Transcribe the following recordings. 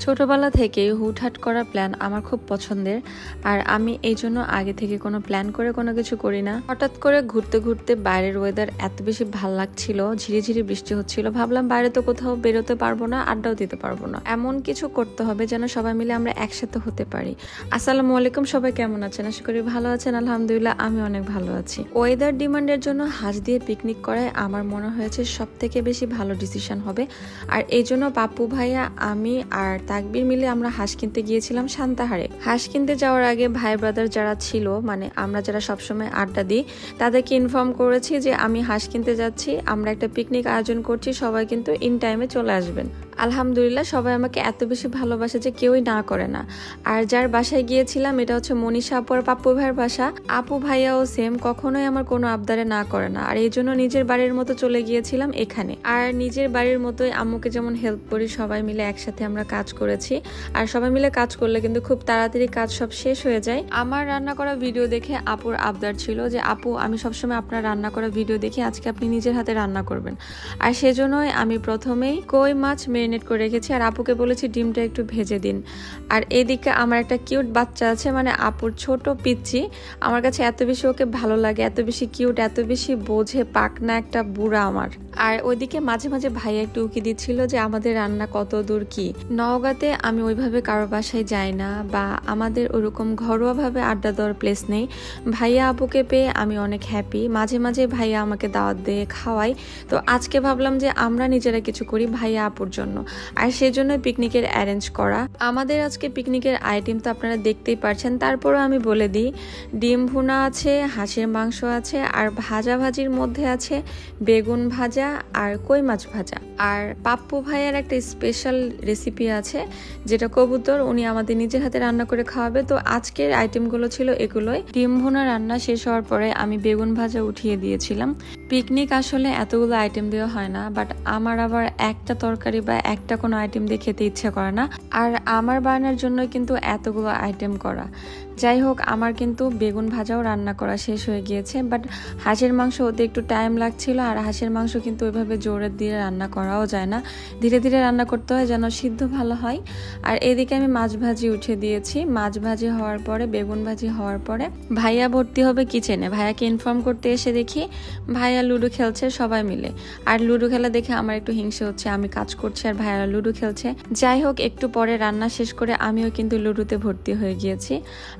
ছোটবেলা থেকে হুটহাট করা প্ল্যান আমার খুব পছন্দের। আর আমি এই জন্য আগে থেকে কোনো প্ল্যান করে কোনো কিছু করি না। হঠাৎ করে ঘুরতে ঘুরতে বাইরের ওয়েদার এত বেশি ভাল লাগছিল, ঝিরিঝিরি বৃষ্টি হচ্ছিল, ভাবলাম বাইরে তো কোথাও বেরোতে পারবো না, আড্ডাও দিতে পারবো না, এমন কিছু করতে হবে যেন সবাই মিলে আমরা একসাথে হতে পারি। আসসালামু আলাইকুম, সবাই কেমন আছেন? আশা করি ভালো আছেন। আলহামদুলিল্লাহ আমি অনেক ভালো আছি। ওয়েদার ডিমান্ডের জন্য হাঁস দিয়ে পিকনিক করায় আমার মনে হয়েছে সব থেকে বেশি ভালো ডিসিশন হবে। আর এই জন্য পাপ্পু ভাইয়া, আমি আর তাকবির মিলে আমরা হাঁস কিনতে গিয়েছিলাম সান্তাহারে। হাঁস কিনতে যাওয়ার আগে ভাই ব্রাদার যারা ছিল, মানে আমরা যারা সবসময় আড্ডা দিই, তাদেরকে ইনফর্ম করেছি যে আমি হাঁস কিনতে যাচ্ছি, আমরা একটা পিকনিক আয়োজন করছি, সবাই কিন্তু ইন টাইমে চলে আসবেন। আলহামদুলিল্লাহ সবাই আমাকে এত বেশি ভালোবাসে যে কেউই না করে না। আর যার বাসায় গিয়েছিলাম এটা হচ্ছে মনীষা আপু আর পাপ্পু ভাইয়ের বাসা। আপু ভাইয়াও সেম, কখনোই আমার কোনো আবদারে না করে না। আর এই জন্য নিজের বাড়ির মতো চলে গিয়েছিলাম এখানে। আর নিজের বাড়ির মতোই আম্মুকে যেমন হেল্প করি, সবাই মিলে একসাথে আমরা কাজ করেছি। আর সবাই মিলে কাজ করলে কিন্তু খুব তাড়াতাড়ি কাজ সব শেষ হয়ে যায়। আমার রান্না করা ভিডিও দেখে আপুর আবদার ছিল যে আপু আমি সবসময় আপনার রান্না করা ভিডিও দেখি, আজকে আপনি নিজের হাতে রান্না করবেন। আর সেজন্যই আমি প্রথমেই কই মাছ মেরিনেট করে রেখেছি, আর আপুকে বলেছি ডিমটা একটু ভেজে দিন। আর এদিকে আমার একটা কিউট বাচ্চা আছে, মানে আপুর ছোট পিচ্চি। আমার কাছে এত বেশি ওকে ভালো লাগে, এত বেশি কিউট, এত বেশি বোঝে, পাকনা একটা বুড়া আমার। আর ওইদিকে মাঝে মাঝে ভাইয়া একটু উকি দিচ্ছিল যে আমাদের রান্না কত দূর কি। নওগাঁতে আমি ওইভাবে কারোর বাসায় যাই না, বা আমাদের ওরকম ঘরোয়াভাবে আড্ডা দেওয়ার প্লেস নেই। ভাইয়া আপুকে পেয়ে আমি অনেক হ্যাপি। মাঝে মাঝে ভাইয়া আমাকে দাওয়াত দিয়ে খাওয়াই। তো আজকে ভাবলাম যে আমরা নিজেরা কিছু করি ভাইয়া আপুর জন্য, আর সেজন্য পিকনিকের অ্যারেঞ্জ করা। আমাদের আজকে পিকনিকের আইটেম তো আপনারা দেখতেই পারছেন, তারপরও আমি বলে দিই। ডিম ভুনা আছে, হাঁসের মাংস আছে, আর ভাজির মধ্যে আছে বেগুন ভাজা আর কই মাছ ভাজা। আর পাপ্পু ভাইয়ের একটা স্পেশাল রেসিপি আছে যেটা কবুতর, উনি আমাদের নিজের হাতে রান্না করে খাওয়াবে। তো আজকের আইটেমগুলো ছিল এগুলোই। ডিম ভুনা রান্না শেষ হওয়ার পরে আমি বেগুন ভাজা উঠিয়ে দিয়েছিলাম। পিকনিক আসলে এতগুলো আইটেম দেওয়া হয় না, বাট আমার আবার একটা তরকারি বা একটা কোনো আইটেম দিয়ে খেতে ইচ্ছে করে না। আর আমার বানানোর জন্য কিন্তু এতগুলো আইটেম করা। যাই হোক, আমার কিন্তু বেগুন ভাজাও রান্না করা শেষ হয়ে গিয়েছে, বাট হাঁসের মাংস হতে একটু টাইম লাগছিল। আর হাঁসের মাংস কিন্তু ওইভাবে জোরে দিয়ে রান্না করাও যায় না, ধীরে ধীরে রান্না করতে হয় যেন সিদ্ধ ভালো হয়। আর এদিকে আমি মাছ ভাজি উঠে দিয়েছি। মাছ ভাজি হওয়ার পরে, বেগুন ভাজি হওয়ার পরে ভাইয়া ভর্তি হবে কিচেনে। ভাইয়াকে ইনফর্ম করতে এসে দেখি ভাইয়া লুডো খেলছে সবাই মিলে। আর লুডো খেলা দেখে আমার একটু হিংসে হচ্ছে, আমি কাজ করছি আর ভাইয়া লুডো খেলছে। যাই হোক, একটু পরে রান্না শেষ করে আমিও কিন্তু লুডোতে ভর্তি হয়ে গিয়েছি।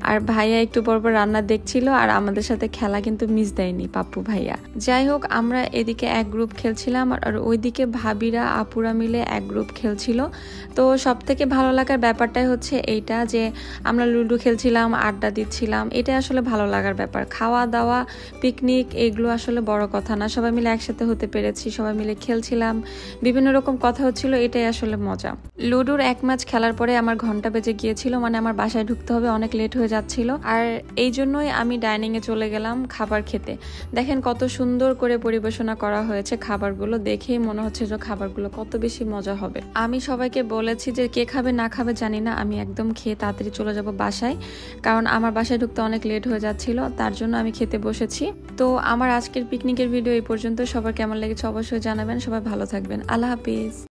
আর ভাইয়া একটু পরপর রান্না দেখছিল, আর আমাদের সাথে খেলা কিন্তু মিস দেয়নি পাপ্পু ভাইয়া। যাই হোক, আমরা এদিকে এক গ্রুপ খেলছিলাম, আর ওইদিকে ভাবিরা আপুরা মিলে এক গ্রুপ খেলছিল। তো সব থেকে ভালো লাগার ব্যাপারটাই হচ্ছে এইটা যে আমরা লুডো খেলছিলাম, আড্ডা দিচ্ছিলাম, এটা আসলে ভালো লাগার ব্যাপার। খাওয়া দাওয়া, পিকনিক এগুলো আসলে বড় কথা না, সবাই মিলে একসাথে হতে পেরেছি, সবাই মিলে খেলছিলাম, বিভিন্ন রকম কথা হচ্ছিল, এটাই আসলে মজা। লুডোর এক ম্যাচ খেলার পরে আমার ঘন্টা বেজে গিয়েছিল, মানে আমার বাসায় ঢুকতে হবে, অনেক লেট হয়ে যাচ্ছিল। আর এই জন্যই আমি ডাইনিং এ চলে গেলাম খাবার খেতে। দেখেন কত সুন্দর করে পরিবেশনা করা হয়েছে খাবারগুলো, দেখেই মনে হচ্ছে যে খাবারগুলো কত বেশি মজা হবে। আমি সবাইকে বলেছি যে কে খাবে না খাবে জানি না, আমি একদম খেয়ে তাড়াতাড়ি চলে যাব বাসায়, কারণ আমার বাসায় ঢুকতে অনেক লেট হয়ে যাচ্ছিল, তার জন্য আমি খেতে বসেছি। তো আমার আজকের পিকনিকের ভিডিও এই পর্যন্ত। সবার কেমন লেগেছে অবশ্যই জানাবেন। সবাই ভালো থাকবেন। আল্লাহ হাফিজ।